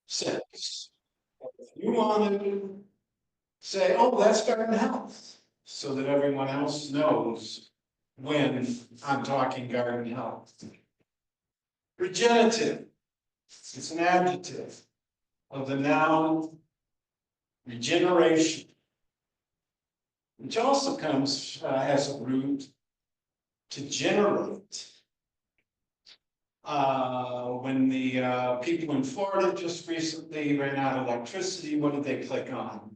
sentence. You want to say, oh, that's garden health, so that everyone else knows when I'm talking garden health. Regenerative, it's an adjective of the noun regeneration, which also comes, has a root to generate. When the people in Florida just recently ran out of electricity, what did they click on?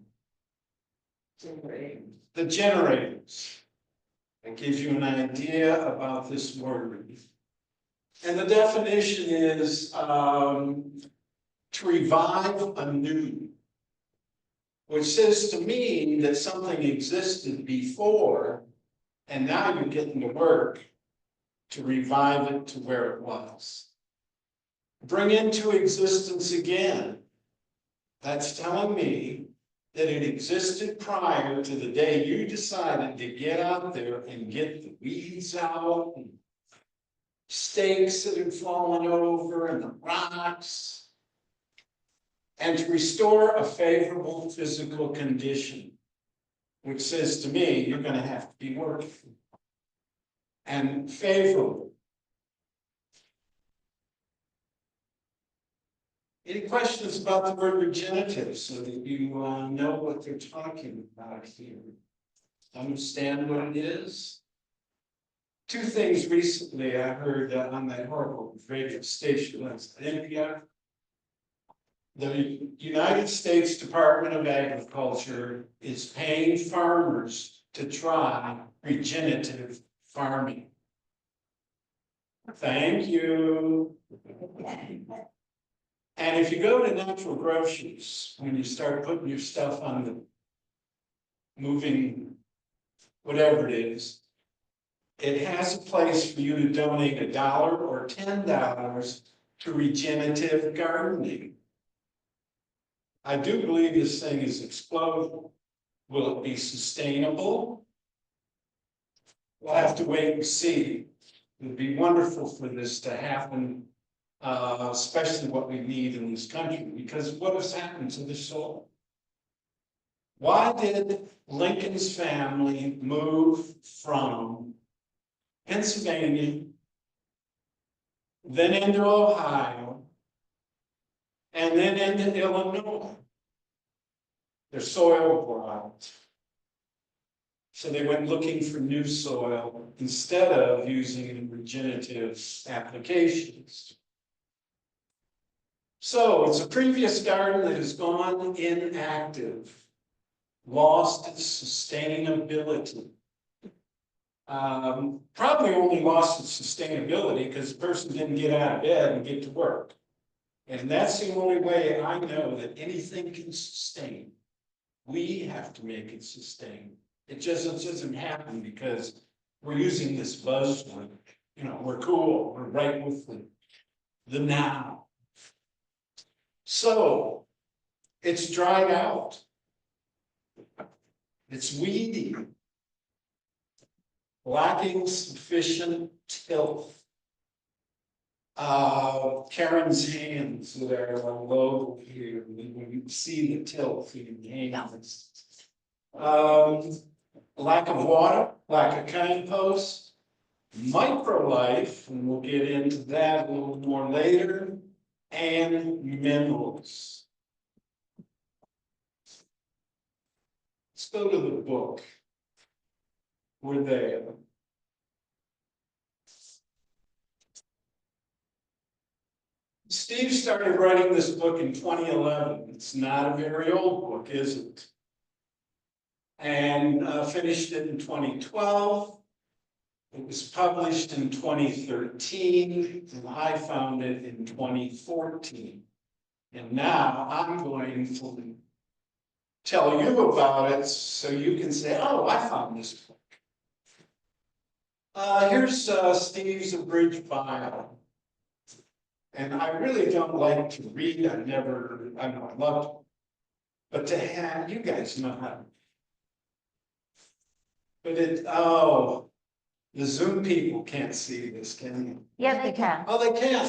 The generators. That gives you an idea about this word. And the definition is to revive anew, which says to me that something existed before, and now you're getting to work to revive it to where it was. Bring into existence again. That's telling me that it existed prior to the day you decided to get out there and get the weeds out, and stakes that had fallen over, and the rocks, and to restore a favorable physical condition, which says to me, you're going to have to be working. And favorable. Any questions about the word regenerative so that you know what they're talking about here? Understand what it is? Two things recently I heard on that horrible radio station, that's NPR. The United States Department of Agriculture is paying farmers to try regenerative farming. Thank you. And if you go to natural groceries, when you start putting your stuff on the moving, whatever it is, it has a place for you to donate $1 or $10 to regenerative gardening. I do believe this thing is exploding. Will it be sustainable? We'll have to wait and see. It would be wonderful for this to happen, especially what we need in this country, because what has happened to the soil? Why did Lincoln's family move from Pennsylvania, then into Ohio, and then into Illinois? Their soil wore out. So they went looking for new soil instead of using regenerative applications. So it's a previous garden that has gone inactive, lost its sustainability. Probably only lost its sustainability because the person didn't get out of bed and get to work. And that's the only way I know that anything can sustain. We have to make it sustain. It just doesn't happen because we're using this buzzword. You know, we're cool, we're right with the now. So it's dried out. It's weedy. Lacking sufficient tilth. Karen's hands that are low here, when you see the tilth in the hands. Lack of water, lack of compost, microlife, and we'll get into that a little more later, and minerals. Let's go to the book. We're there. Steve started writing this book in 2011. It's not a very old book, is it? And finished it in 2012. It was published in 2013, and I found it in 2014. And now I'm going to tell you about it so you can say, oh, I found this book. Here's Steve's abridged bio. And I really don't like to read, I love to, but to have, you guys know how. But the Zoom people can't see this, can you? Yes, they can. Oh, they can.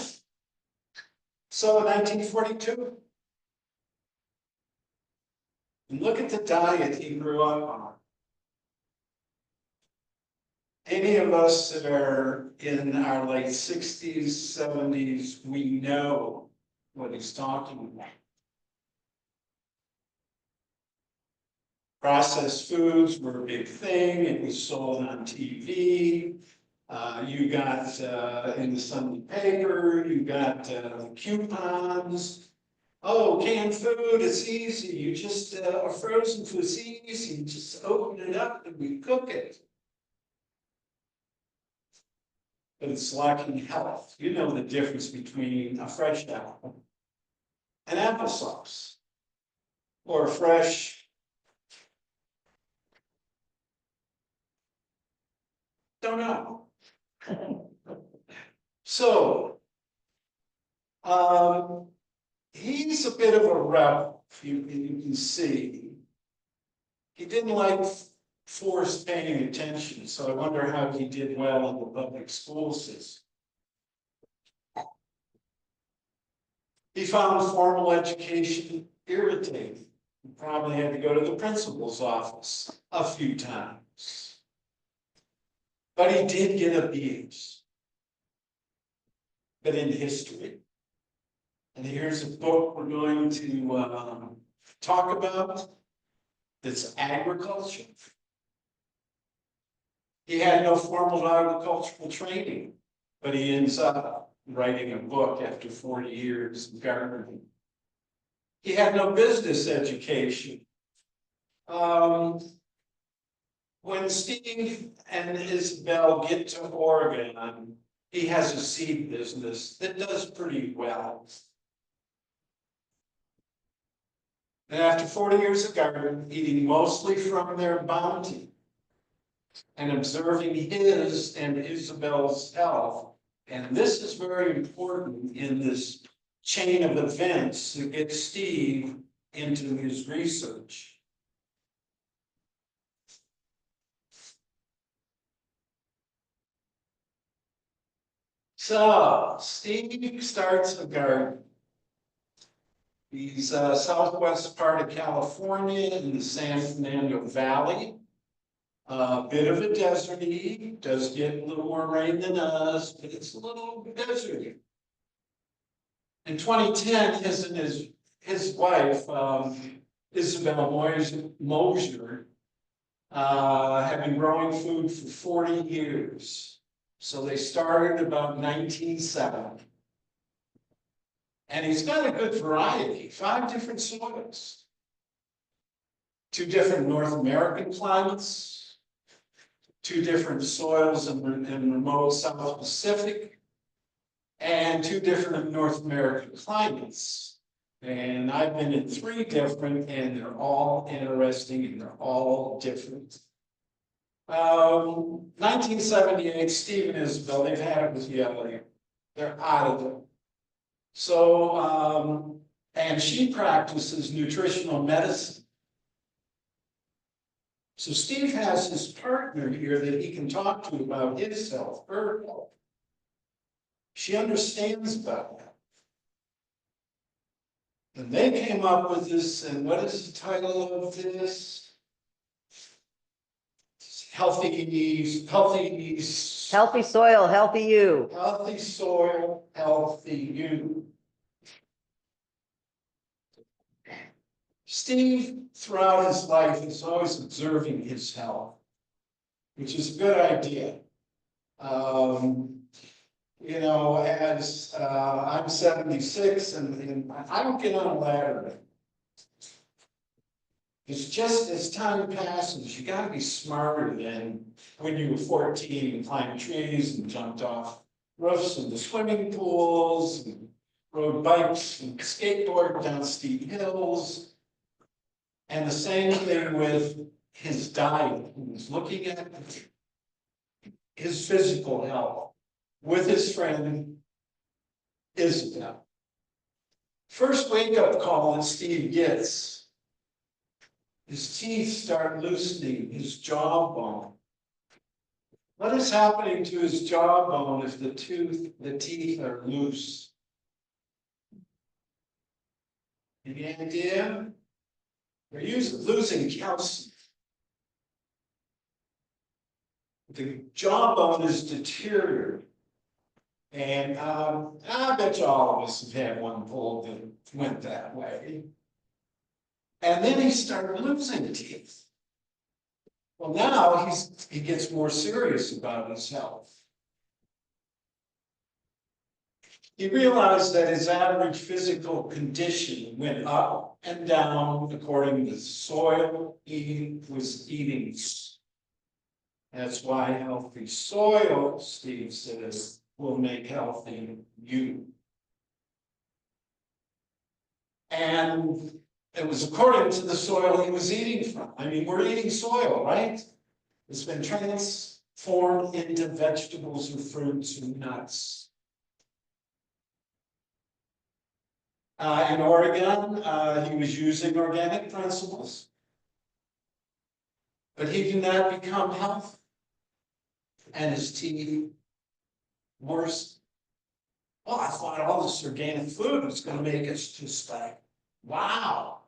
So in 1942, And look at the diet he grew up on. Any of us that are in our late 60s, 70s, we know what he's talking about. Processed foods were a big thing. It was sold on TV. You got in the Sunday paper, you got coupons. Oh, canned food, it's easy. You just, or frozen food, it's easy. You just open it up and we cook it. But it's lacking health. You know the difference between a fresh apple and applesauce, or a fresh, don't know. So, he's a bit of a rebel, you can see. He didn't like forced paying attention, so I wonder how he did well in the public school system. He found formal education irritating. He probably had to go to the principal's office a few times. But he did get a BS. But in history. And here's a book we're going to talk about. That's agriculture. He had no formal agricultural training, but he ends up writing a book after 40 years of gardening. He had no business education. When Steve and Isabel get to Oregon, he has a seed business that does pretty well. And after 40 years of gardening, eating mostly from their bounty, and observing his and Isabel's health, and this is very important in this chain of events that gets Steve into his research. So, Steve starts a garden. He's southwest part of California in the San Fernando Valley. A bit of a deserty, does get a little more rain than us, but it's a little deserty. In 2010, his wife, Isabel Mosier, had been growing food for 40 years. So they started about 1970. And he's got a good variety, 5 different soils. 2 different North American climates, 2 different soils in remote South Pacific, and 2 different North American climates. And I've been in 3 different, and they're all interesting, and they're all different. 1978, Steve and Isabel, they've had it with yellow. They're out of it. So, and she practices nutritional medicine. So Steve has his partner here that he can talk to about his health, her health. She understands about that. And they came up with this, and what is the title of this? Healthy soil, healthy you. Healthy soil, healthy you. Steve, throughout his life, is always observing his health, which is a good idea. You know, as I'm 76 and I don't get on a ladder. It's just as time passes, you gotta be smarter than when you were 14 and climbed trees and jumped off roofs into swimming pools and rode bikes and skateboarded down steep hills. And the same thing with his diet. He was looking at his physical health with his friend Isabel. First wake-up call that Steve gets, his teeth start loosening, his jawbone. What is happening to his jawbone if the teeth are loose? Any idea? losing calcium. The jawbone is deteriorating. And I bet you all of us have had one pulled that went that way. And then he started losing teeth. Well, now he gets more serious about his health. He realized that his average physical condition went up and down according to the soil he was eating. That's why healthy soil, Steve says, will make healthy you. And it was according to the soil he was eating from. I mean, we're eating soil, right? It's been transformed into vegetables and fruits and nuts. In Oregon, he was using organic principles, but he did not become healthy, and his teeth worse. Oh, I thought all this organic food was going to make us just like, wow.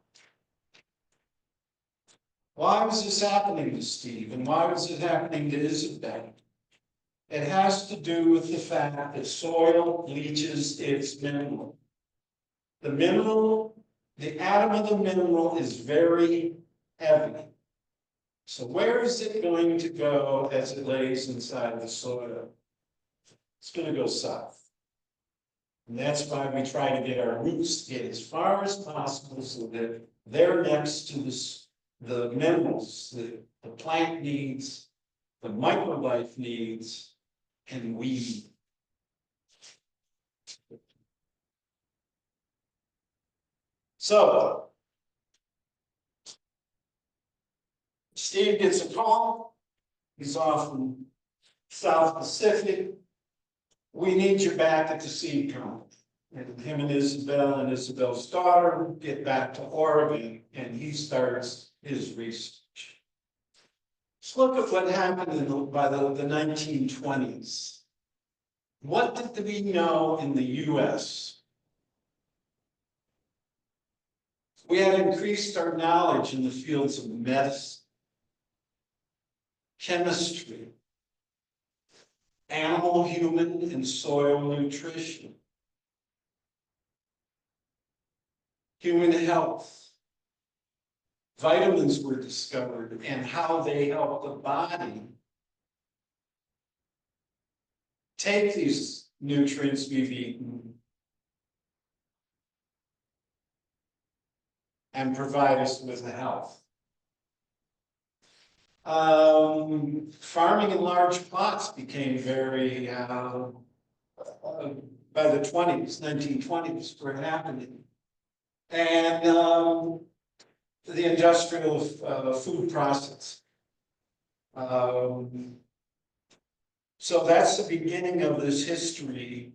Why was this happening to Steve, and why was it happening to Isabel? It has to do with the fact that soil leaches its mineral. The mineral, the atom of the mineral is very heavy. So where is it going to go as it lays inside the soil? It's going to go south. And that's why we try to get our roots to get as far as possible so that they're next to the minerals that the plant needs, the microlife needs, and we need. So, Steve gets a call. He's off in South Pacific. We need you back at the seed company. And him and Isabel's daughter get back to Oregon, and he starts his research. Let's look at what happened by the 1920s. What did we know in the US? We had increased our knowledge in the fields of medicine, chemistry, animal, human, and soil nutrition, human health. Vitamins were discovered and how they help the body take these nutrients we've eaten and provide us with the health. Farming in large plots became very, by the 1920s, were happening. And the industrial food process. So that's the beginning of this history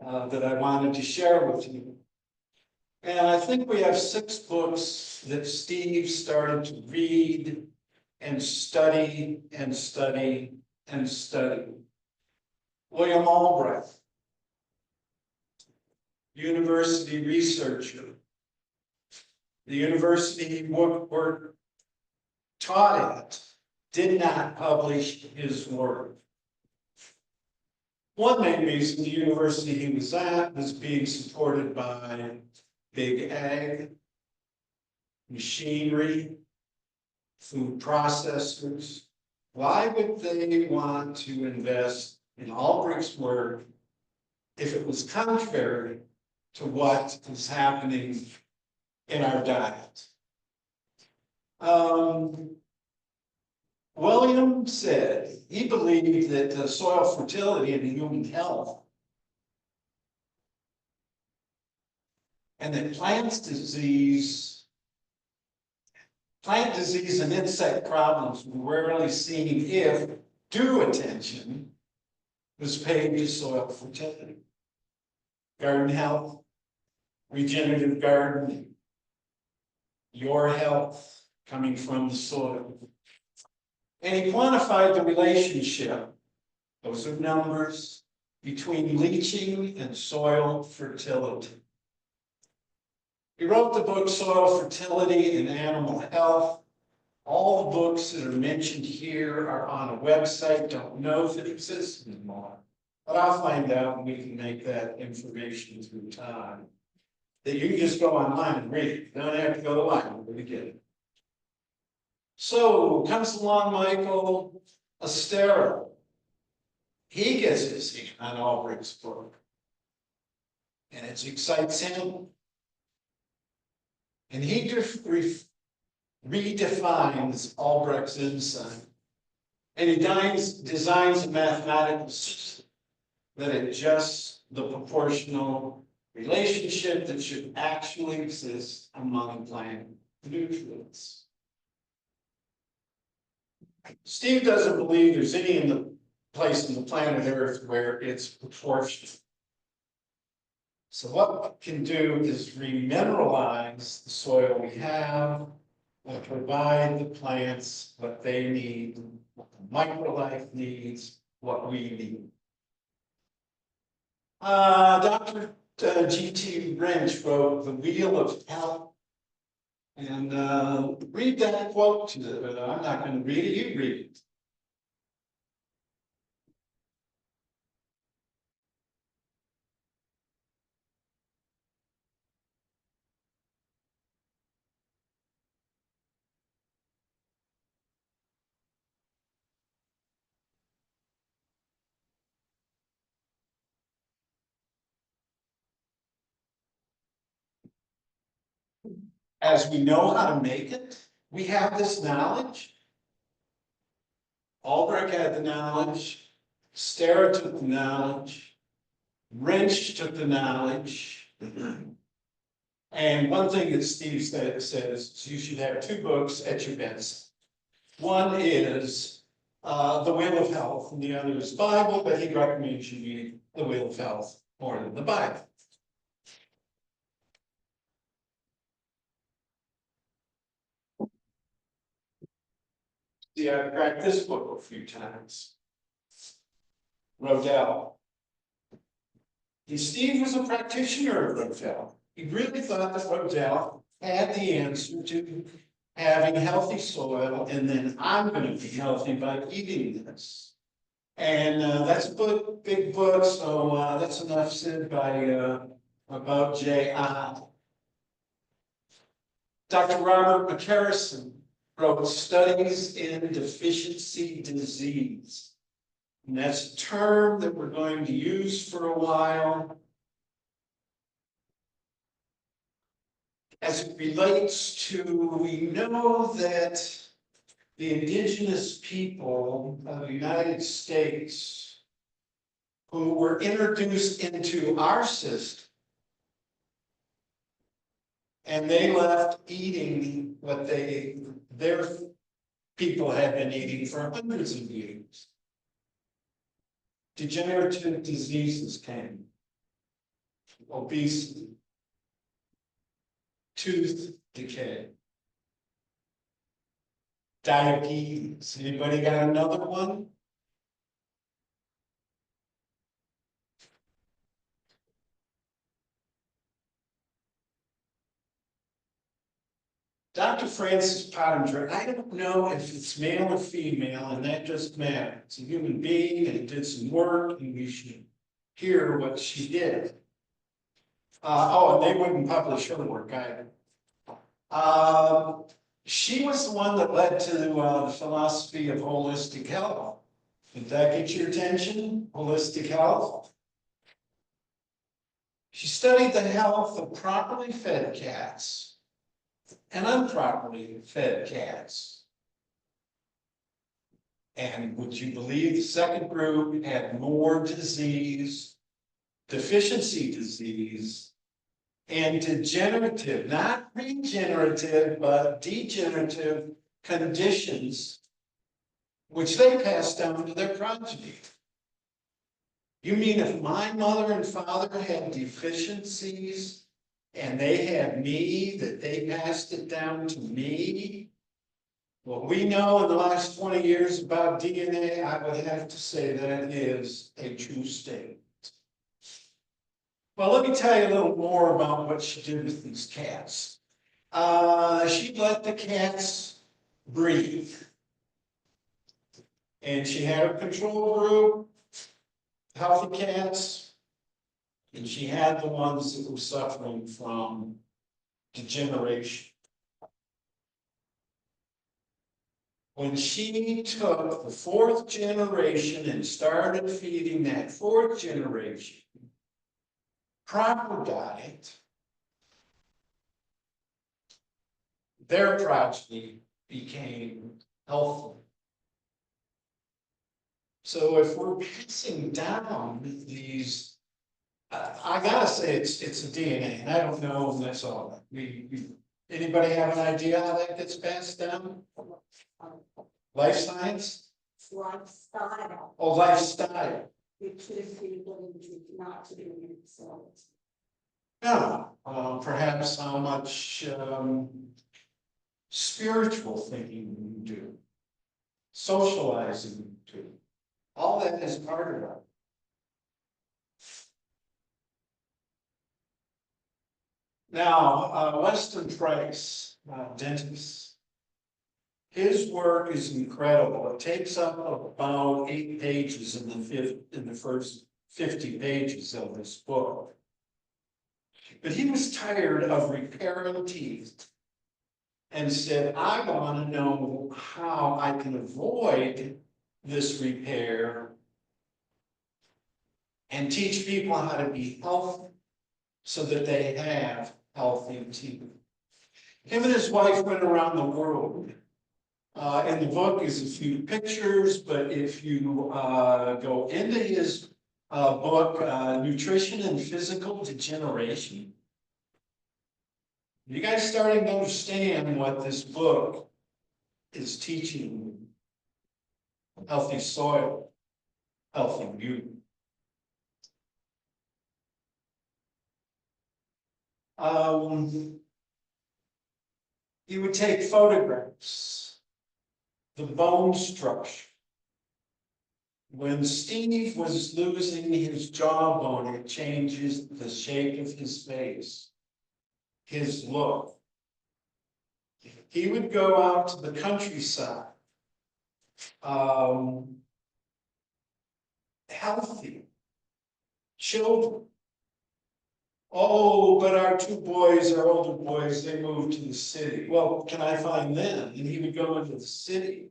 that I wanted to share with you. And I think we have 6 books that Steve started to read and study and study and study. William Albrecht, university researcher. The university he taught at did not publish his work. One main reason the university he was at was being supported by big ag, machinery, food processors. Why would they want to invest in Albrecht's work if it was contrary to what is happening in our diet? William said he believed that soil fertility and human health and that plant disease and insect problems were rarely seen if due attention was paid to soil fertility, garden health, regenerative gardening, your health coming from the soil. And he quantified the relationship, those are numbers, between leaching and soil fertility. He wrote the book Soil Fertility and Animal Health. All the books that are mentioned here are on a website. Don't know if it exists anymore, but I'll find out and we can make that information through time. That you can just go online and read it. You don't have to go to the library to get it. So comes along Michael Estero. He gets his hand on Albrecht's book. And it excites him. And he redefines Albrecht's insight. And he designs a mathematical system that adjusts the proportional relationship that should actually exist among plant nutrients. Steve doesn't believe there's any place in the planet Earth where it's proportional. So what we can do is remineralize the soil we have and provide the plants what they need, what the microlife needs, what we need. Dr. G.T. Wrench wrote The Wheel of Health. And read that quote. I'm not going to read it, you read it. As we know how to make it, we have this knowledge. Albrecht had the knowledge, Stera took the knowledge, Wrench took the knowledge. And one thing that Steve says is you should have 2 books at your bedside. One is The Wheel of Health, and the other is Bible, but he recommends you read The Wheel of Health more than the Bible. See, I've cracked this book a few times. Rodell. And Steve was a practitioner of Rodell. He really thought that Rodell had the answer to having healthy soil, and then I'm going to be healthy by eating this. And that's a book, big book, so that's enough said by about J.I. Dr. Robert McCarrison wrote Studies in Deficiency Disease. And that's a term that we're going to use for a while as it relates to, we know that the indigenous people of the United States who were introduced into our system, and they left eating what their people had been eating for hundreds of years. Degenerative diseases came, obesity, tooth decay, diabetes. Anybody got another one? Dr. Francis Pottinger, I don't know if it's male or female, and that doesn't matter. It's a human being and did some work, and we should hear what she did. And they wouldn't publish her work either. She was the one that led to the philosophy of holistic health. Did that get your attention? Holistic health? She studied the health of properly fed cats and improperly fed cats. And would you believe the second group had more disease, deficiency disease, and degenerative, not regenerative, but degenerative conditions, which they passed down to their progeny. You mean if my mother and father had deficiencies and they had me, that they passed it down to me? What we know in the last 20 years about DNA, I would have to say that is a true statement. Well, let me tell you a little more about what she did with these cats. She let the cats breathe. And she had a control group, healthy cats, and she had the ones that were suffering from degeneration. When she took the fourth generation and started feeding that fourth generation proper diet, their progeny became healthy. So if we're passing down these, I gotta say it's a DNA, and I don't know, and that's all. Anybody have an idea how that gets passed down? Life science? Lifestyle, Oh, lifestyle. which is people not to do it, so. Yeah, perhaps how much spiritual thinking you do, socializing you do. All that is part of it. Now, Weston Price, dentist, his work is incredible. It takes up about 8 pages in the first 50 pages of this book. But he was tired of repairing teeth and said, I want to know how I can avoid this repair and teach people how to be healthy so that they have healthy teeth. Him and his wife went around the world. In the book is a few pictures, but if you go into his book, Nutrition and Physical Degeneration, you guys starting to understand what this book is teaching. Healthy soil, healthy you. You would take photographs, the bone structure. When Steve was losing his jawbone, it changes the shape of his face, his look. He would go out to the countryside, healthy children. Oh, but our two boys, our older boys, they moved to the city. Well, can I find them? And he would go into the city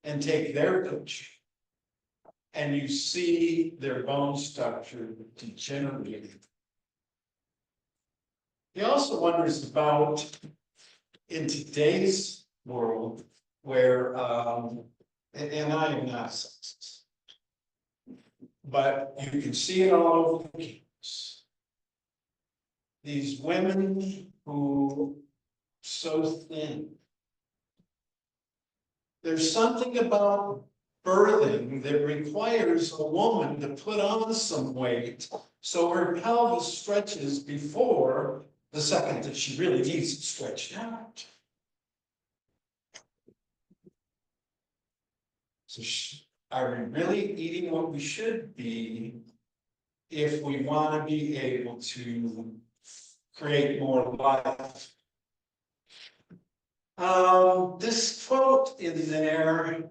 and take their picture. And you see their bone structure degenerating. He also wonders about, in today's world, where, and I am not a sexist, but you can see it all over the campus. These women who so thin. There's something about birthing that requires a woman to put on some weight so her pelvis stretches before the second that she really needs it stretched out. So are we really eating what we should be if we want to be able to create more life? This quote in there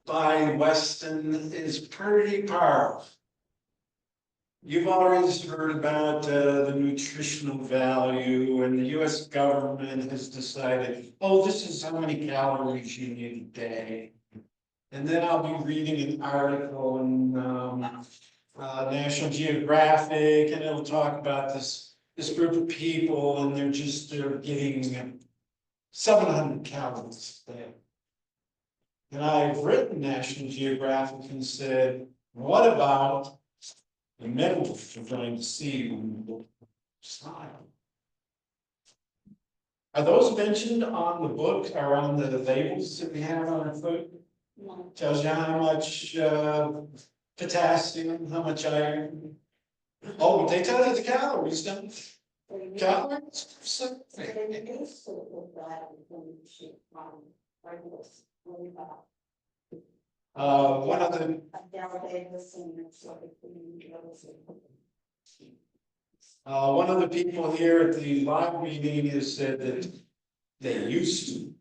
by Weston is pretty powerful. You've always heard about the nutritional value, and the US government has decided, oh, this is how many calories you need a day. And then I'll be reading an article in National Geographic, and it'll talk about this group of people, and they're getting 700 calories a day. And I've written National Geographic and said, what about the minerals you're going to see when you look at the style? Are those mentioned on the book or on the labels that we have on our food? No. Tells you how much potassium, how much iron. Oh, but they tell you the calories, don't they? Calories? So, one of the One of the people here at the live meeting has said that they used to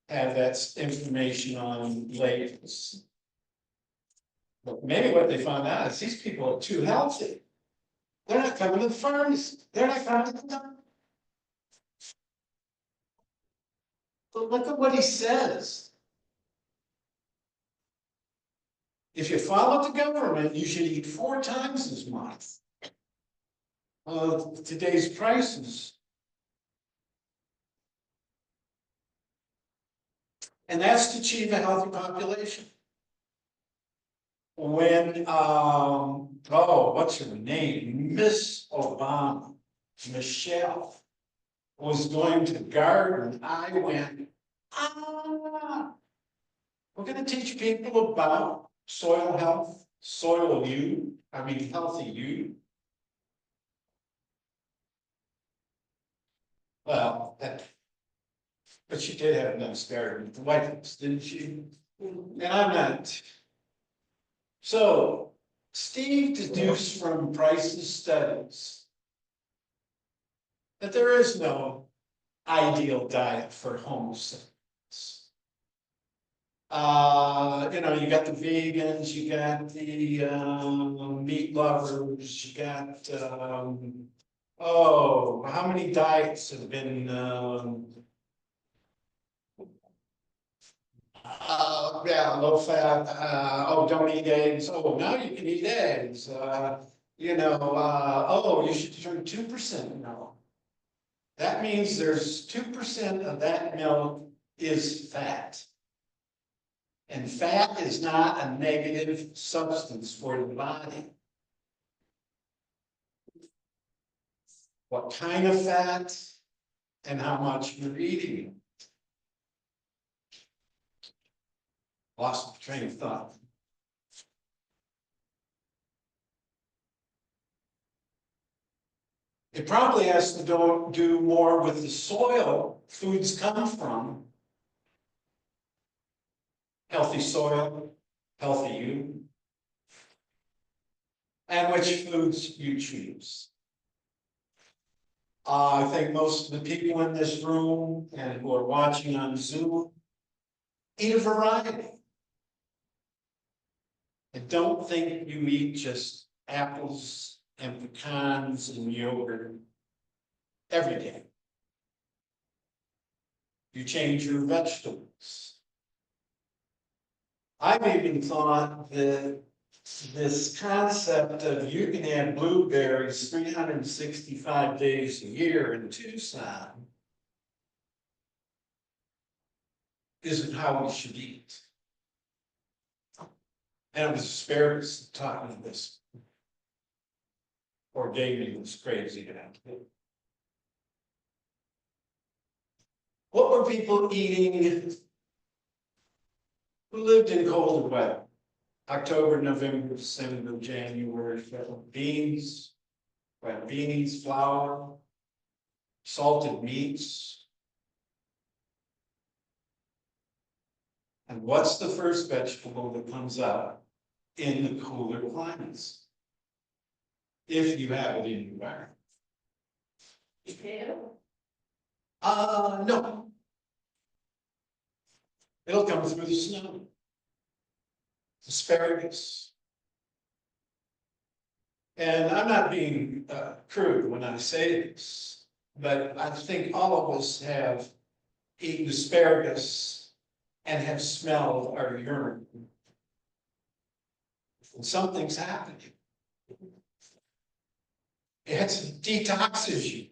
have that information on labels. But maybe what they found out is these people are too healthy. They're not coming to the farms, they're not coming to the. But look at what he says. If you follow the government, you should eat 4 times as much. Today's prices. And that's to achieve a healthy population. When, what's her name? Miss Obama, Michelle, was going to garden, I went, we're gonna teach people about soil health, healthy you. Well, but she did have a nice garden with the White House, didn't she? And I'm not. So, Steve deduced from Price's studies that there is no ideal diet for Homo sapiens. You got the vegans, you got the meat lovers, you got how many diets have been low fat, don't eat eggs, now you can eat eggs, you should drink 2% milk. That means there's 2% of that milk is fat. And fat is not a negative substance for the body. What kind of fat and how much you're eating. Lost the train of thought. It probably has to do more with the soil foods come from. Healthy soil, healthy you, and which foods you choose. I think most of the people in this room and who are watching on Zoom eat a variety. I don't think you eat just apples and pecans and yogurt every day. You change your vegetables. I've even thought that this concept of you can have blueberries 365 days a year in Tucson isn't how we should eat. And it was asparagus taught me this. Or gave me this crazy idea. What were people eating who lived in colder weather? October, November, December, January, beans, red beans, flour, salted meats. And what's the first vegetable that comes up in the cooler climates? If you have it in your garden. Potato? No. It'll come through the snow. Asparagus. And I'm not being crude when I say this, but I think all of us have eaten asparagus and have smelled our urine. And something's happening. It detoxes you.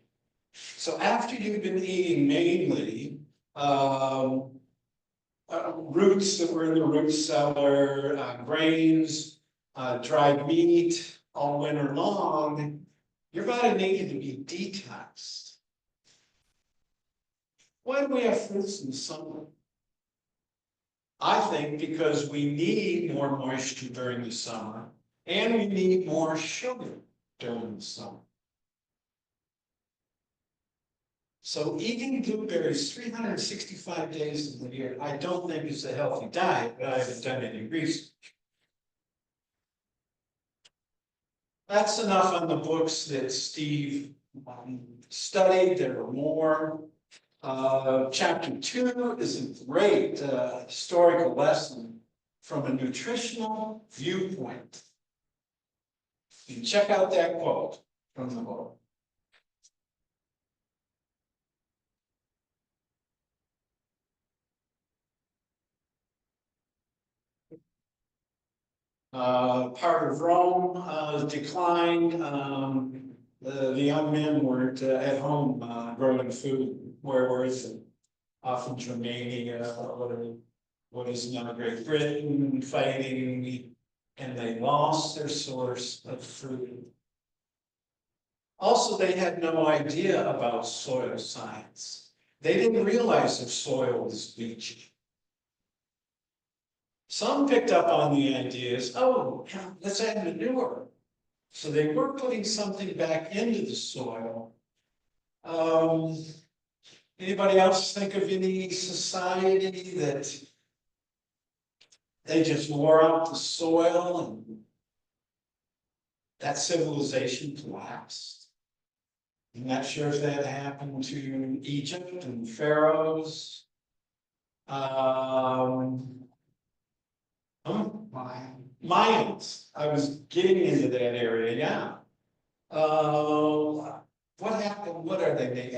So after you've been eating mainly roots that were in the root cellar, grains, dried meat all winter long, your body needed to be detoxed. Why do we have fruits in the summer? I think because we need more moisture during the summer and we need more sugar during the summer. So eating blueberries 365 days of the year, I don't think is a healthy diet, but I haven't done any research. That's enough on the books that Steve studied. There were more. Chapter 2 is a great historical lesson from a nutritional viewpoint. You check out that quote from the book. Part of Rome declined. The young men weren't at home growing food. Where were they? Often to Romania, what is now Great Britain, fighting, and they lost their source of food. Also, they had no idea about soil science. They didn't realize their soil was leachy. Some picked up on the ideas, oh, let's add manure. So they were putting something back into the soil. Anybody else think of any society that they just wore out the soil and that civilization collapsed? I'm not sure if that happened to Egypt and pharaohs. Mayans. I was getting into that area, yeah. What happened? What are they named?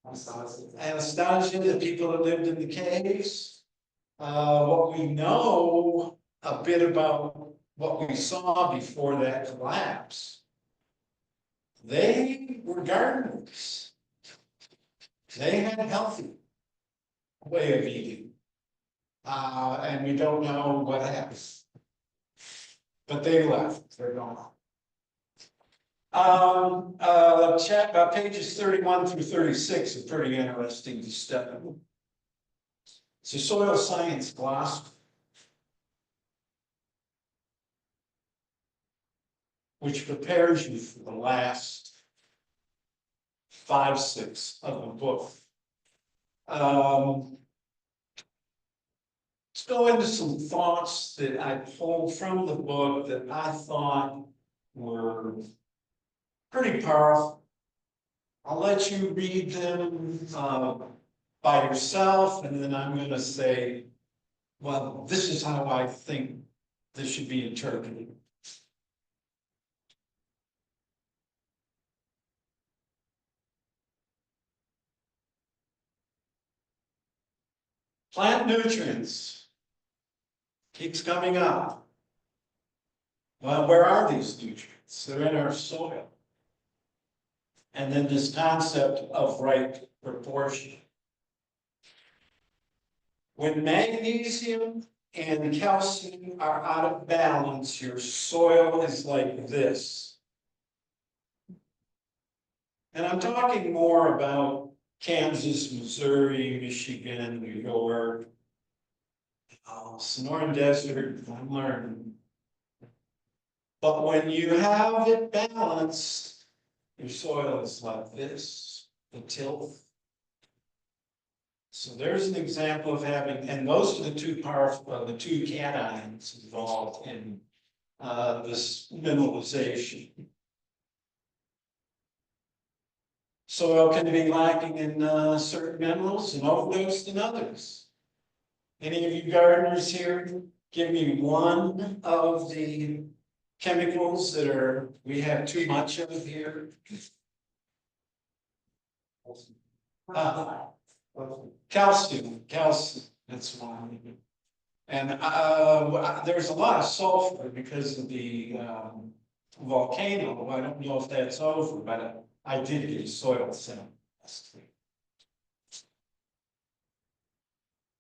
Anastasia, the people that lived in the caves. What we know a bit about what we saw before that collapse. They were gardeners. They had a healthy way of eating. And we don't know what happened. But they left, they're gone. Pages 31 through 36 are pretty interesting to study. It's a soil science glossary, which prepares you for the last 5, 6 of the book. Let's go into some thoughts that I pulled from the book that I thought were pretty powerful. I'll let you read them by yourself, and then I'm going to say, well, this is how I think this should be interpreted. Plant nutrients keeps coming up. Well, where are these nutrients? They're in our soil. And then this concept of right proportion. When magnesium and calcium are out of balance, your soil is like this. And I'm talking more about Kansas, Missouri, Michigan, New York, Sonoran Desert, I'm learning. But when you have it balanced, your soil is like this, the tilth. So there's an example of having, and those are the two powerful, the two cations involved in this mineralization. Soil can be lacking in certain minerals and overdosed in others. Any of you gardeners here, give me one of the chemicals that we have too much of here. Calcium, that's one. And there's a lot of sulfur because of the volcano. I don't know if that's over, but I did get a soil sample last week.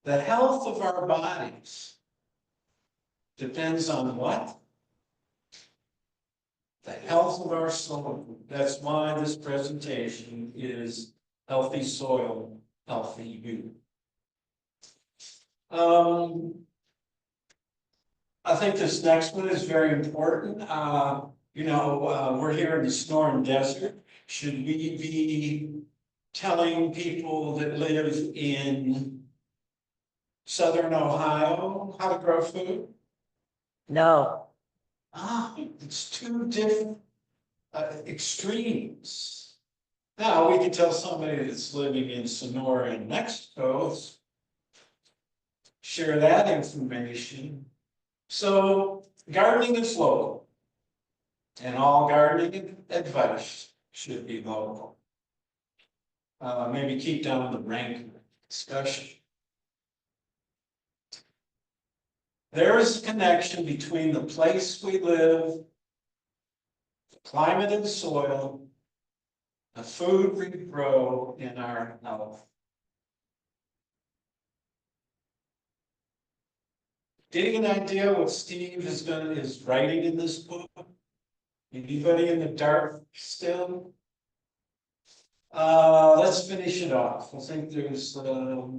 The health of our bodies depends on what? The health of our soil. That's why this presentation is Healthy Soil, Healthy You. I think this next one is very important. We're here in the Sonoran Desert. Should we be telling people that live in Southern Ohio how to grow food? No. It's two different extremes. Now, we can tell somebody that's living in Sonora in Mexico, share that information. So gardening is local. And all gardening advice should be local. Maybe keep down the rank discussion. There is a connection between the place we live, the climate and soil, the food we grow, and our health. Getting an idea what Steve is writing in this book? Anybody in the dark still? Let's finish it off. I think there's a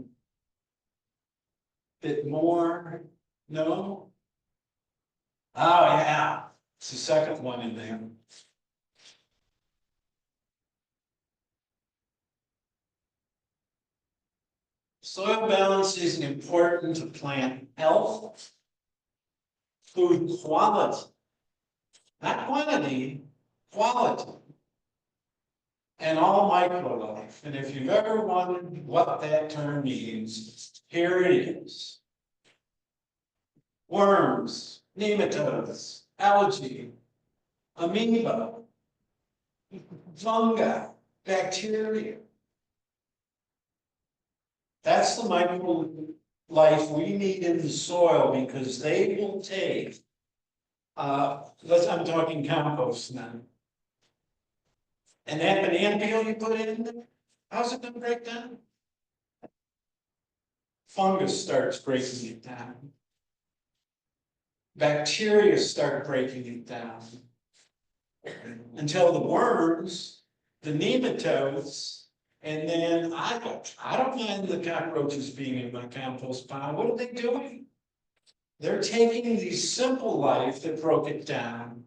bit more. No? Oh, yeah. It's the second one in there. Soil balance is important to plant health, food quality, not quantity, quality, and all microlife. And if you've ever wondered what that term means, here it is. Worms, nematodes, algae, amoeba, fungi, bacteria. That's the microlife we need in the soil because they will take, I'm talking compost now. And that banana peel you put in there, how's it gonna break down? Fungus starts breaking it down. Bacteria start breaking it down. Until the worms, the nematodes, and then I don't mind the cockroaches being in my compost pile. What are they doing? They're taking the simple life that broke it down.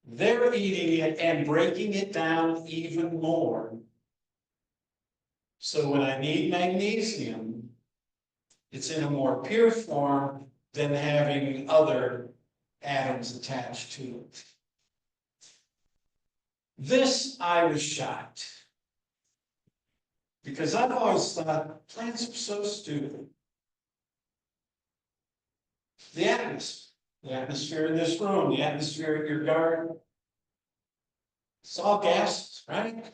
They're eating it and breaking it down even more. So when I need magnesium, it's in a more pure form than having other atoms attached to it. This I was shocked. Because I've always thought plants are so stupid. The atmosphere in this room, the atmosphere at your garden, it's all gases, right?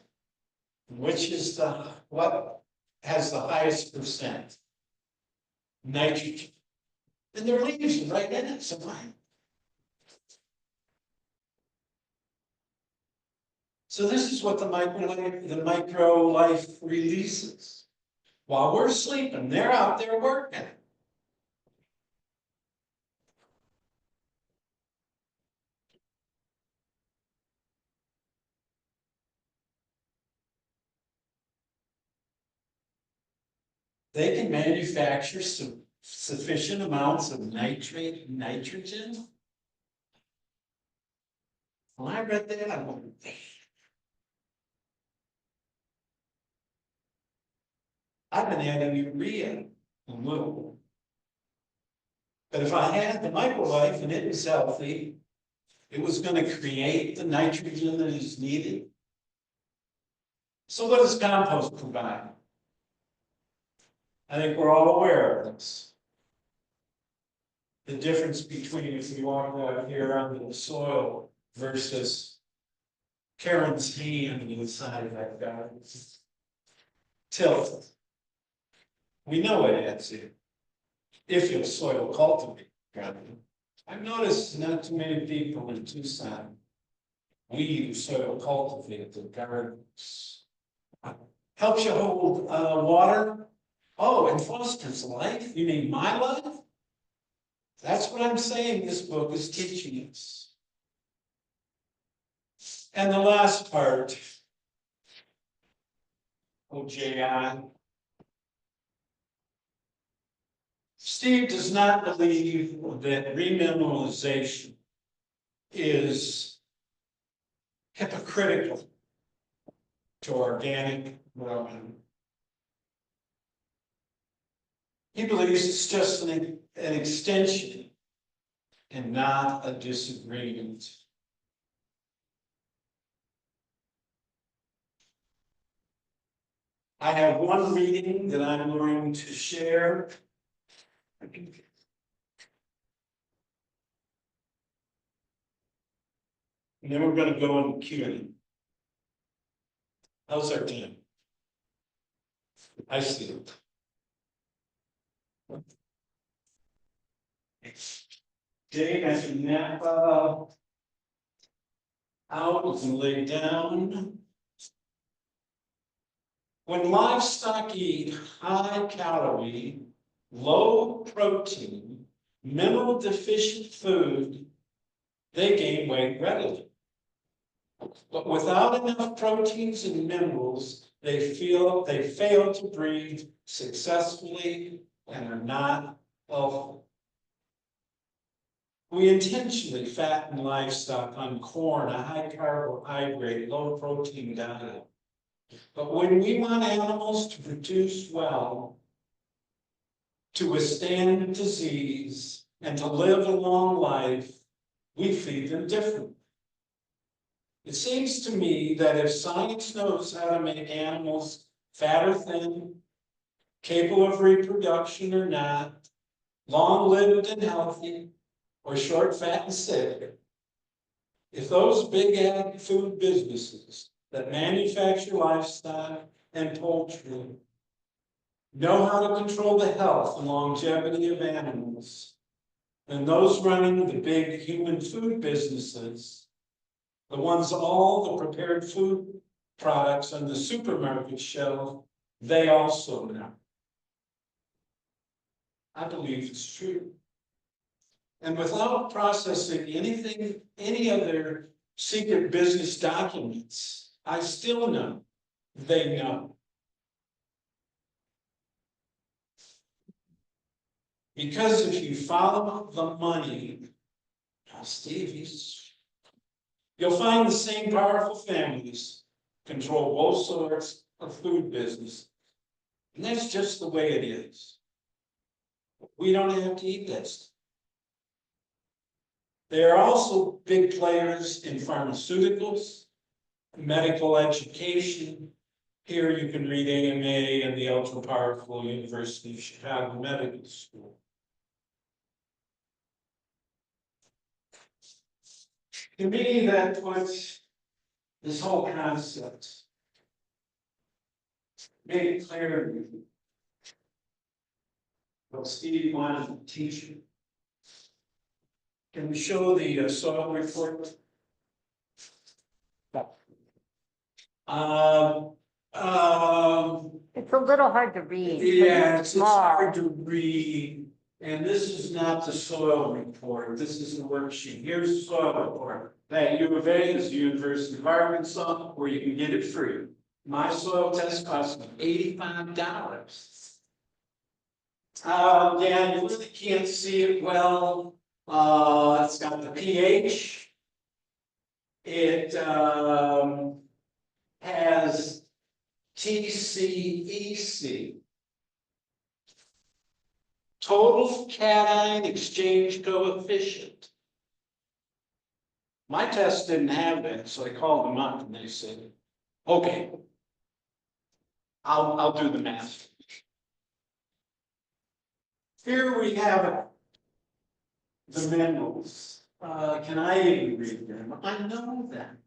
Which is what has the highest percent? Nitrogen. And their leaves are right in it, so fine. So this is what the micro life releases. While we're sleeping, they're out there working. They can manufacture sufficient amounts of nitrogen. When I read that, I went, I've been adding urea a little. But if I had the microlife and it was healthy, it was going to create the nitrogen that is needed. So what does compost provide? I think we're all aware of this. The difference between if you walk out here onto the soil versus Karen's hand inside of that garden. Tilt. We know it adds in. If you'll soil cultivate garden. I've noticed not too many people in Tucson weed soil cultivate their gardens. Helps you hold water. Oh, and fosters life. You mean my life? That's what I'm saying this book is teaching us. And the last part, J.I. Steve does not believe that remineralization is hypocritical to organic growing. He believes it's just an extension and not a disagreement. I have one reading that I'm going to share. And then we're gonna go into Q&A. How's our time? I see it. Day after Napa. Out and lay down. When livestock eat high calorie, low protein, mineral deficient food, they gain weight readily. But without enough proteins and minerals, they fail to breed successfully and are not healthy. We intentionally fatten livestock on corn, a high carbohydrate, low protein diet. But when we want animals to produce well, to withstand disease, and to live a long life, we feed them differently. It seems to me that if science knows how to make animals fat or thin, capable of reproduction or not, long-lived and healthy, or short, fat, and sick, if those big ag food businesses that manufacture livestock and poultry know how to control the health and longevity of animals, then those running the big human food businesses, the ones all the prepared food products on the supermarket shelf, they also know. I believe it's true. And without processing anything, any of their secret business documents, I still know they know. Because if you follow the money, Steve, you'll find the same powerful families control both sorts of food business. And that's just the way it is. We don't have to eat that stuff. They are also big players in pharmaceuticals, medical education. Here you can read AMA and the ultra powerful University of Chicago Medical School. To me, that puts this whole concept, made it clear to me what Steve wanted to teach you. Can we show the soil report? It's a little hard to read. 'Cause Yeah, it's it's small. hard to read, and this is not the soil report, this is the worksheet. Here's the soil report. That U of A is the University of Arkansas, where you can get it free. My soil test cost me $85. Yeah, you really can't see it well. It's got the pH. It has TCEC. Total cation exchange coefficient. My test didn't have that, so I called them up and they said, okay, I'll do the math. Here we have the minerals. Can I even read them? I know them.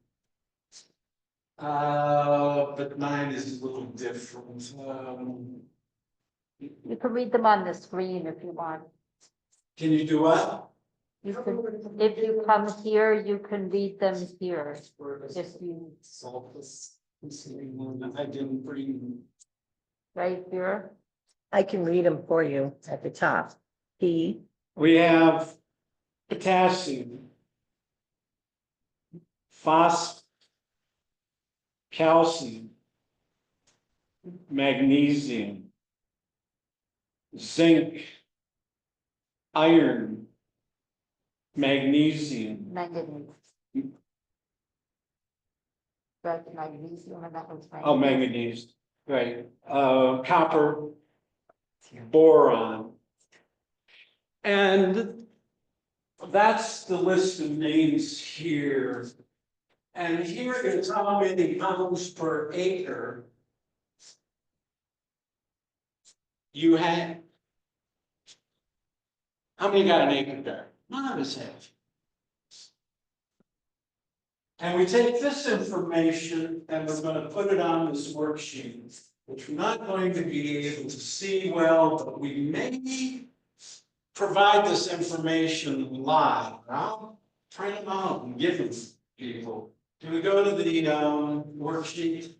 But mine is a little different. You can read them on the screen if you want. Can you do what? You can, if you come here, you can read them here. If you, I didn't bring. right here. I can read them for you at the top. P, We have potassium, calcium, magnesium, zinc, iron, magnesium. Manganese. Right, magnesium, and that was Oh, manganese, right, copper, boron. And that's the list of names here. And here is how many pounds per acre you have. How many got an acre there? None of us have. And we take this information and we're going to put it on this worksheet, which we're not going to be able to see well, but we may provide this information live. I'll print them out and give them to people. Can we go to the worksheet?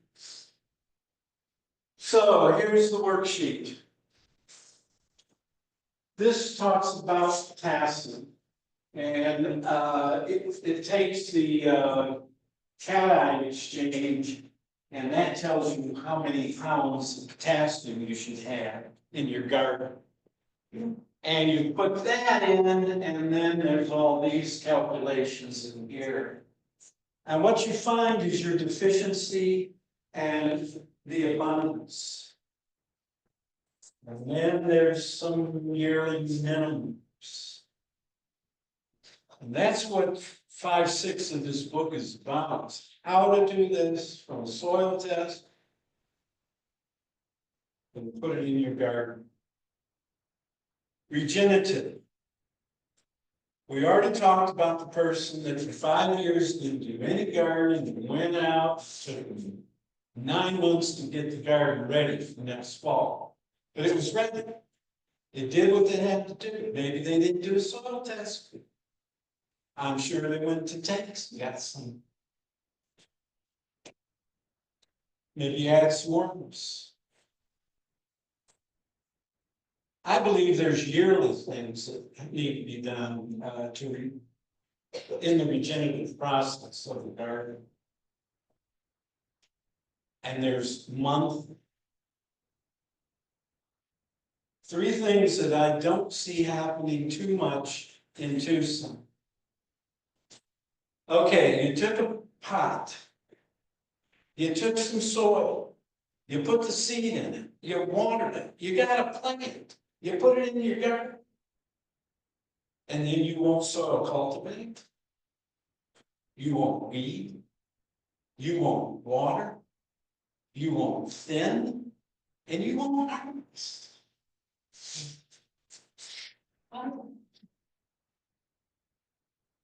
So here's the worksheet. This talks about potassium. And it takes the cation exchange, and that tells you how many pounds of potassium you should have in your garden. And you put that in, and then there's all these calculations in here. And what you find is your deficiency and the abundance. And then there's some yearly minimums. And that's what 5/6 of this book is about. How to do this from a soil test and put it in your garden. Regenerative. We already talked about the person that for 5 years didn't do any gardening and went out, took 9 months to get the garden ready for next fall. But it was ready. It did what they had to do. Maybe they didn't do a soil test. I'm sure they went to tanks, got some. Maybe add swarms. I believe there's yearly things that need to be done in the regenerative process of the garden. And there's month. 3 things that I don't see happening too much in Tucson. Okay, you took a pot. You took some soil. You put the seed in it. You watered it. You got a plant. You put it in your garden. And then you won't soil cultivate. You won't weed. You won't water. You won't thin. And you won't harvest.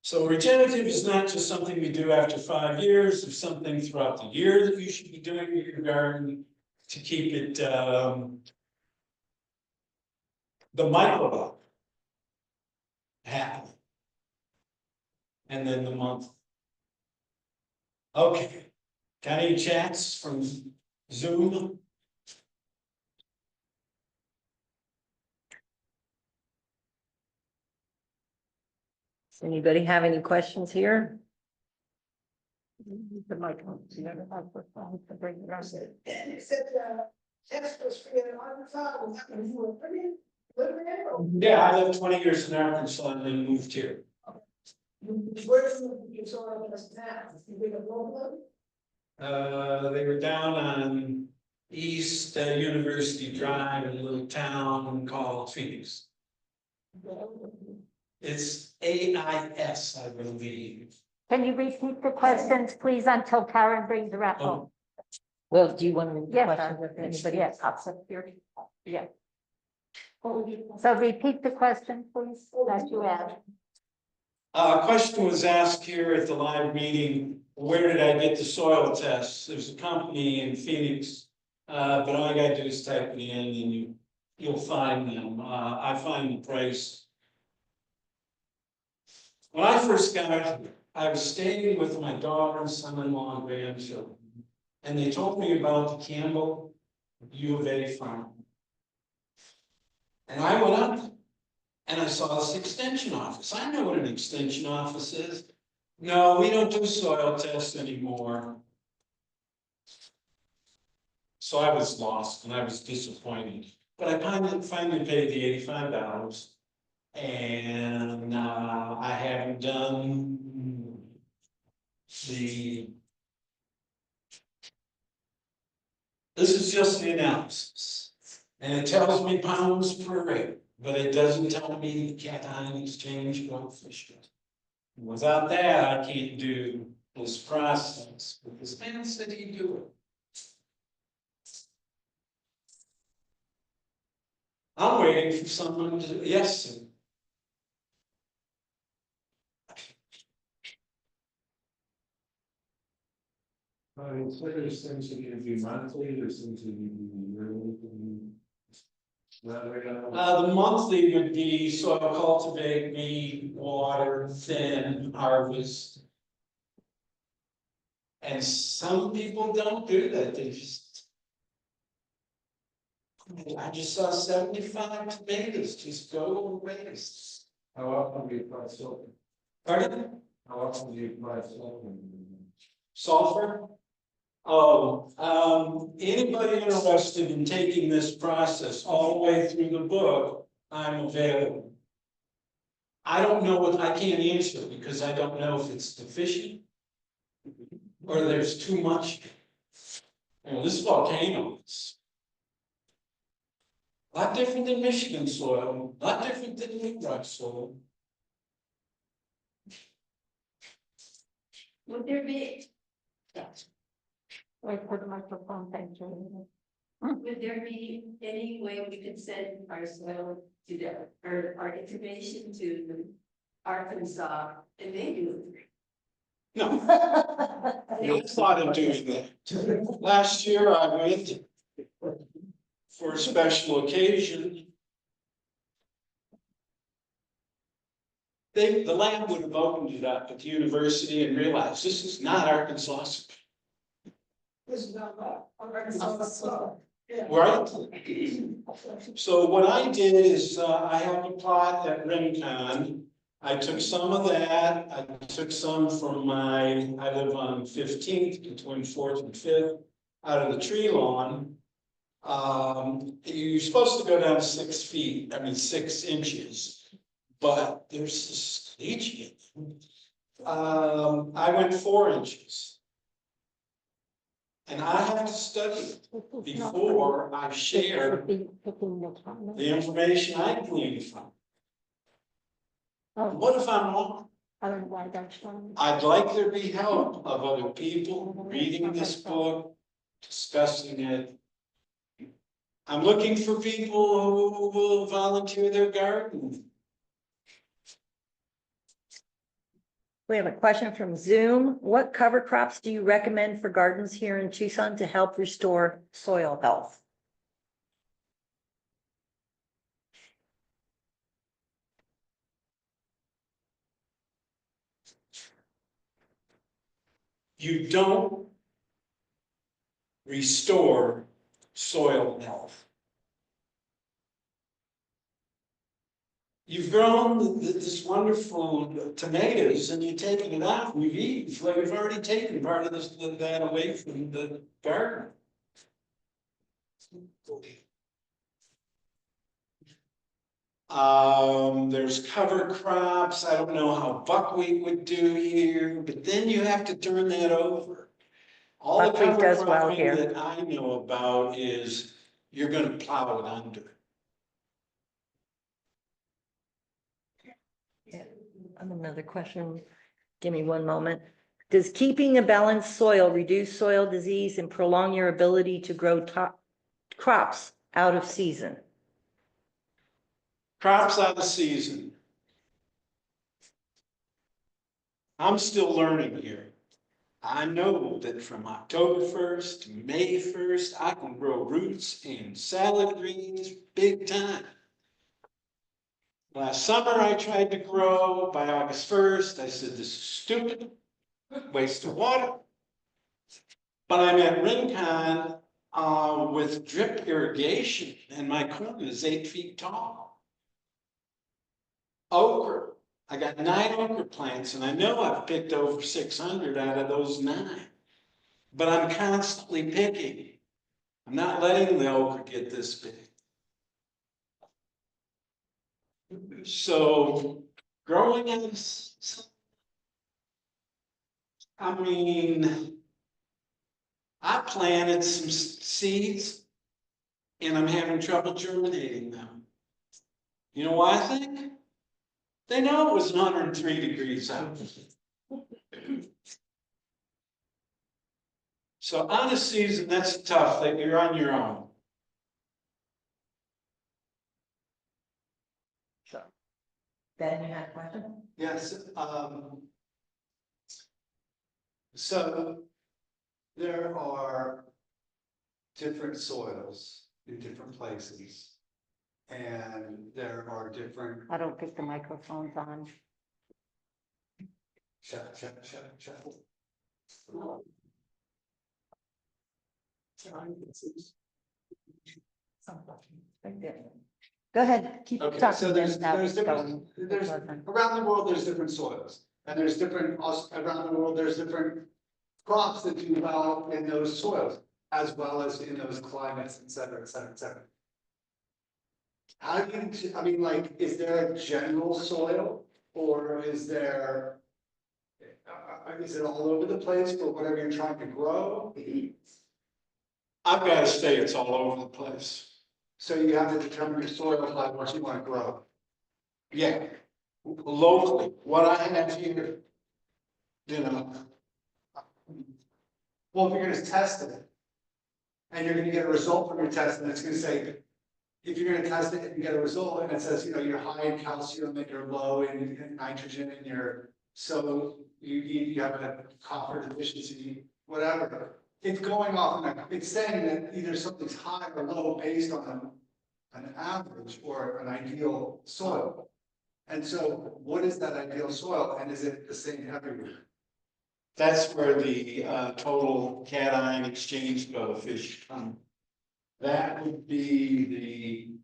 So regenerative is not just something we do after 5 years, or something throughout the year that you should be doing in your garden to keep it the microbiome happening. And then the month. Okay, got any chats from Zoom? Does anybody have any questions here? And it said, test was free in Arkansas, was that when you were living there? Or Yeah, I lived 20 years in Arkansas and then moved here. where did you saw it as now? You bring a local? They were down on East University Drive in a little town called Phoenix. It's AIS, I believe. Can you repeat the questions, please, until Karen brings her up? Oh. Well, do you want to read the Yes, questions if anybody? yes, yeah. So repeat the question, please, that you asked. A question was asked here at the live meeting, where did I get the soil tests? There's a company in Phoenix, but all you gotta do is type it in and you'll find them. I find the price. When I first got here, I was staying with my daughter, son-in-law, and grandchildren. And they told me about the Campbell U of A farm. And I went up and I saw this extension office. I know what an extension office is. No, we don't do soil tests anymore. So I was lost and I was disappointed. But I finally paid the $85. And I haven't done this is just the analysis. And it tells me pounds per acre. But it doesn't tell me the cation exchange coefficient. Without that, I can't do this process, but this man said he'd do it. I'm waiting for someone to, yes, sir. So there's things that can be monthly, there's things that can be yearly. The monthly would be soil cultivate, weed, water, thin, harvest. And some people don't do that, they just. I just saw 75 tomatoes just go to waste. How often do you apply sulfur? Pardon? How often do you apply sulfur? Sulfur? Oh, anybody interested in taking this process all the way through the book, I'm available. I don't know what, I can't answer because I don't know if it's deficient or there's too much. You know, this volcano is a lot different than Michigan soil, a lot different than New York soil. Would there be, Wait for the microphone, thank you. would there be any way we could send our soil to the, or our information to Arkansas and they do it? No, no thought of doing that. Last year I went for a special occasion. The lab would have opened it up at the university and realized this is not Arkansas. This is not that, Arkansas. Yeah. Right? So what I did is, I have a plot at Rincon. I took some of that, I took some from I live on 15th between 4th and 5th, out of the tree lawn. You're supposed to go down 6 feet, 6 inches, but there's this leaching. I went 4 inches. And I have to study it before I share the information I gleaned from. What if I'm wrong? I'd like there be help of other people reading this book, discussing it. I'm looking for people who will volunteer their garden. We have a question from Zoom. What cover crops do you recommend for gardens here in Tucson to help restore soil health? You don't restore soil health. You've grown this wonderful tomatoes and you're taking it off. We've eaten, so we've already taken part of that away from the garden. There's cover crops. I don't know how buckwheat would do here, but then you have to turn that over. All the Buckwheat cover does well cropping here. that I know about is you're gonna plow it under. Another question. Give me one moment. Does keeping a balanced soil reduce soil disease and prolong your ability to grow crops out of season? Crops out of season. I'm still learning here. I know that from October 1st to May 1st, I can grow roots and salad greens big time. Last summer, I tried to grow. By August 1st, I said, this is stupid, waste of water. But I'm at Rincon with drip irrigation, and my corn is 8 feet tall. Okra, I got 9 okra plants, and I know I've picked over 600 out of those 9. But I'm constantly picking. I'm not letting the okra get this big. So growing in, I planted some seeds and I'm having trouble germinating them. You know why I think? They know it was 103 degrees out. So on a season, that's tough, that you're on your own. So. Ben, you had a question? Yes, so there are different soils in different places. And there are different. I don't think the microphone's on. Shut. Right there. Go ahead, keep Okay, talking. so there's, Ben. Now there's it's different, going. there's, It wasn't. around the world, there's different soils. And there's different, also, around the world, there's different crops that do well in those soils, as well as in those climates, et cetera, et cetera, et cetera. How do you, I mean, like, is there a general soil, or is there, is it all over the place for whatever you're trying to grow? I've got to say it's all over the place. So you have to determine your soil by what you want to grow. Yeah, locally, what I have here, you know. Well, if you're gonna test it, and you're gonna get a result from your test, and it's gonna say, if you're gonna test it and you get a result, and it says, you know, you're high in calcium and you're low in nitrogen and so you have a copper deficiency, whatever. It's going off, it's saying that either something's high or low based on an average or an ideal soil. And so what is that ideal soil, and is it the same everywhere? That's where the total cation exchange coefficient comes. That would be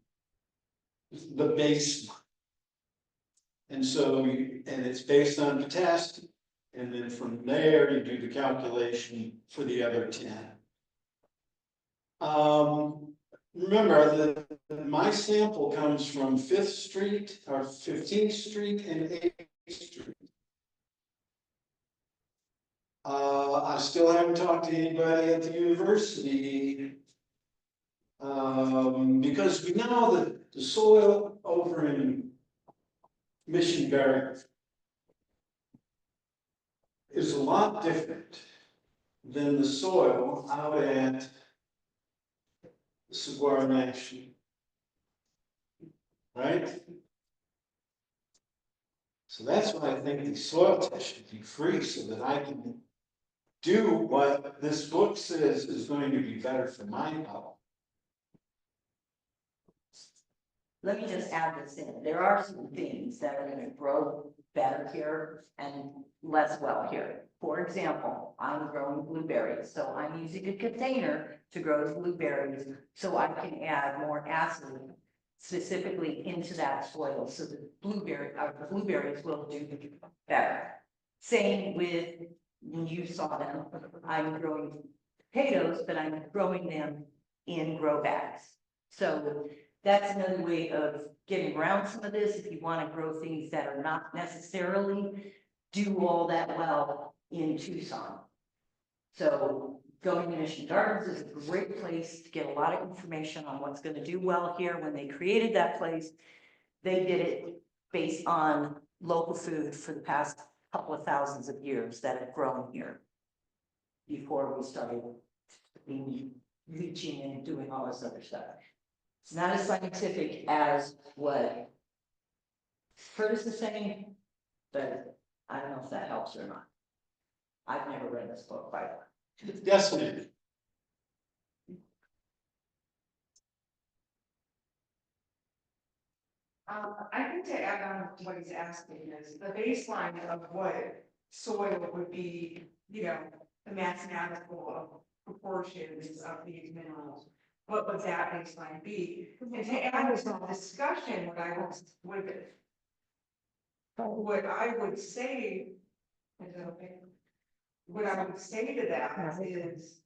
the baseline. And so, and it's based on the test, and then from there you do the calculation for the other 10. Remember that my sample comes from 5th Street or 15th Street and 8th Street. I still haven't talked to anybody at the university. Because we know that the soil over in Mission Valley is a lot different than the soil out at Saguaro National. Right? So that's why I think the soil test should be free, so that I can do what this book says is going to be better for my health. Let me just add this in. There are some things that are gonna grow better here and less well here. For example, I'm growing blueberries, so I'm using a container to grow the blueberries, so I can add more acid specifically into that soil, so the blueberries will do better. Same with, when you saw them, I'm growing potatoes, but I'm growing them in grow bags. So that's another way of getting around some of this, if you want to grow things that are not necessarily do all that well in Tucson. So going to Mission Gardens is a great place to get a lot of information on what's going to do well here. When they created that place, they did it based on local food for the past couple of thousands of years that have grown here before we started leaching and doing all this other stuff. It's not as scientific as what Curtis is saying, but I don't know if that helps or not. I've never read this book quite. Yes, ma'am. I think to add on to what he's asking is the baseline of what soil would be, you know, the mathematical proportions of these minerals. What would that baseline be? And to add to the discussion, what I would say, is it okay? What I would say to that is,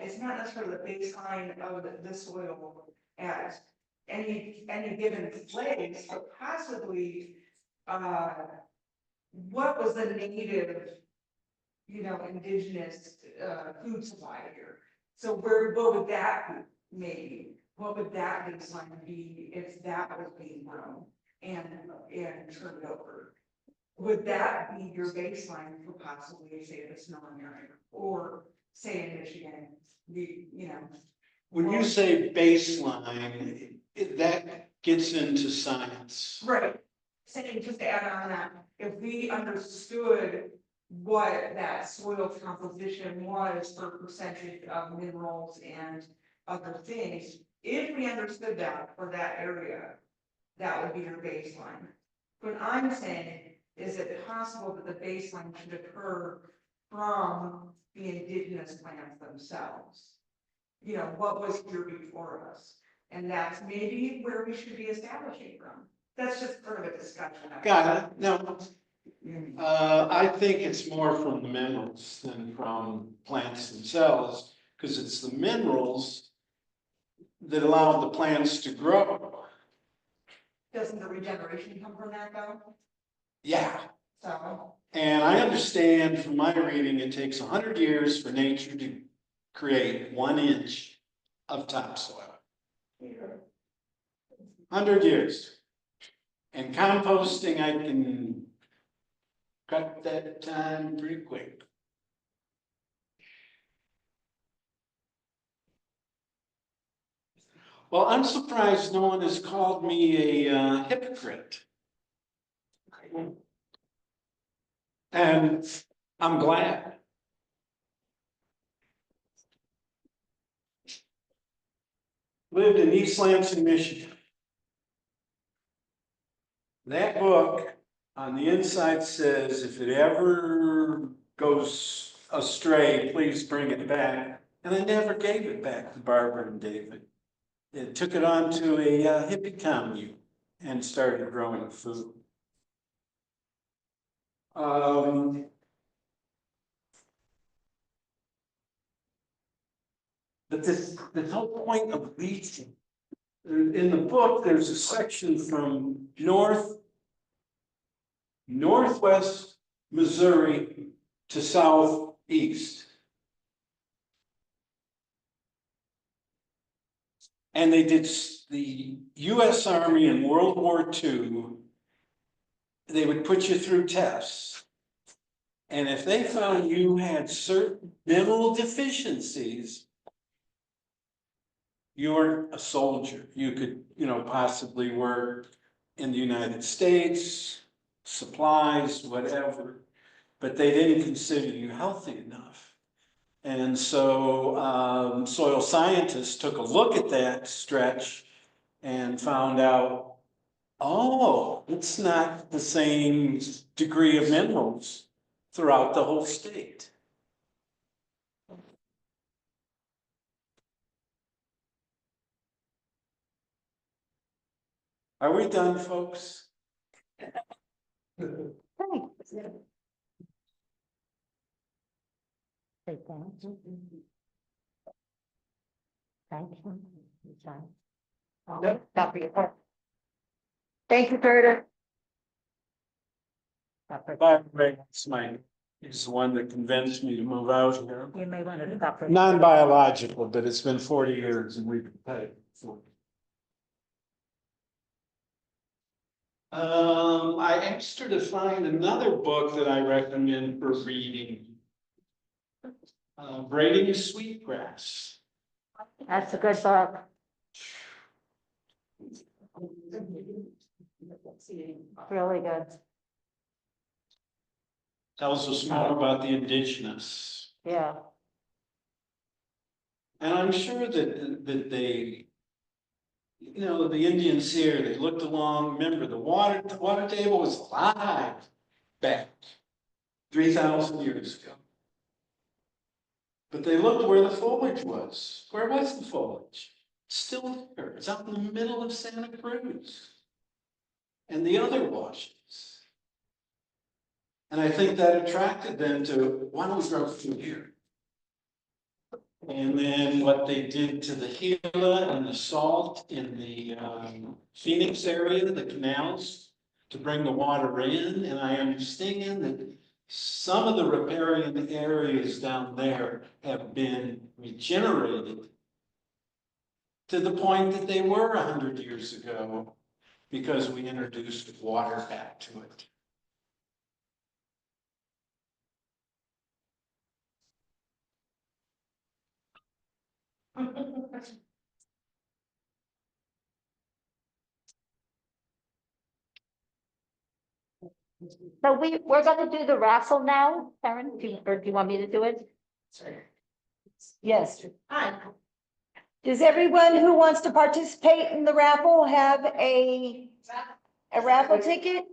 it's not necessarily the baseline of the soil at any given place, but possibly, what was the native, you know, indigenous, food supply here? So what would that be maybe? what would that baseline be if that was being grown and turned over? Would that be your baseline for possibly, say, the snowing area, or say in Michigan, When you say baseline, that gets into science. Right, saying just to add on that, if we understood what that soil composition was for percentage of minerals and other things, if we understood that for that area, that would be your baseline. What I'm saying, is it possible that the baseline should occur from the indigenous plants themselves? What was here before us? And that's maybe where we should be establishing from. That's just part of a discussion. Got it, no. I think it's more from the minerals than from plants themselves, because it's the minerals that allow the plants to grow. Doesn't the regeneration come from that though? Yeah, So, and I understand from my reading, it takes 100 years for nature to create 1 inch of topsoil. 100 years. And composting, I can cut that time pretty quick. Well, I'm surprised no one has called me a hypocrite. And I'm glad. Lived in East Lansing, Michigan. That book on the inside says, if it ever goes astray, please bring it back. And I never gave it back to Barbara and David. It took it on to a hippie commune and started growing food. But this whole point of leaching, in the book, there's a section from northwest Missouri to southeast. And they did the US Army in World War II. They would put you through tests. And if they found you had certain mineral deficiencies, you weren't a soldier. You could, possibly work in the United States, supplies, whatever, but they didn't consider you healthy enough. And so soil scientists took a look at that stretch and found out, oh, it's not the same degree of minerals throughout the whole state. Are we done, folks? Thanks. Say thanks. Thank you. Stop your part. Thank you, Curtis. Bye, Ray. That's he's the one that convinced me to move out here. You may want to stop. Non-biological, but it's been 40 years and we've been paid for it. I asked her to find another book that I recommend for reading. Braiding Sweetgrass. That's a good book. Really good. Tells us more about the indigenous. Yeah. And I'm sure that they, the Indians here, they looked along, remember the water table was alive back 3,000 years ago. But they looked where the foliage was. Where was the foliage? It's still there. It's out in the middle of Santa Cruz and the other washes. And I think that attracted them to, why don't we grow food here? And then what they did to the Gila and the salt in the Phoenix area, the canals, to bring the water in. And I understand that some of the riparian areas down there have been regenerated to the point that they were 100 years ago, because we introduced water back to it. So we're gonna do the raffle now, Karen, or do you want me to do it? Yes. Hi. Does everyone who wants to participate in the raffle have a raffle ticket?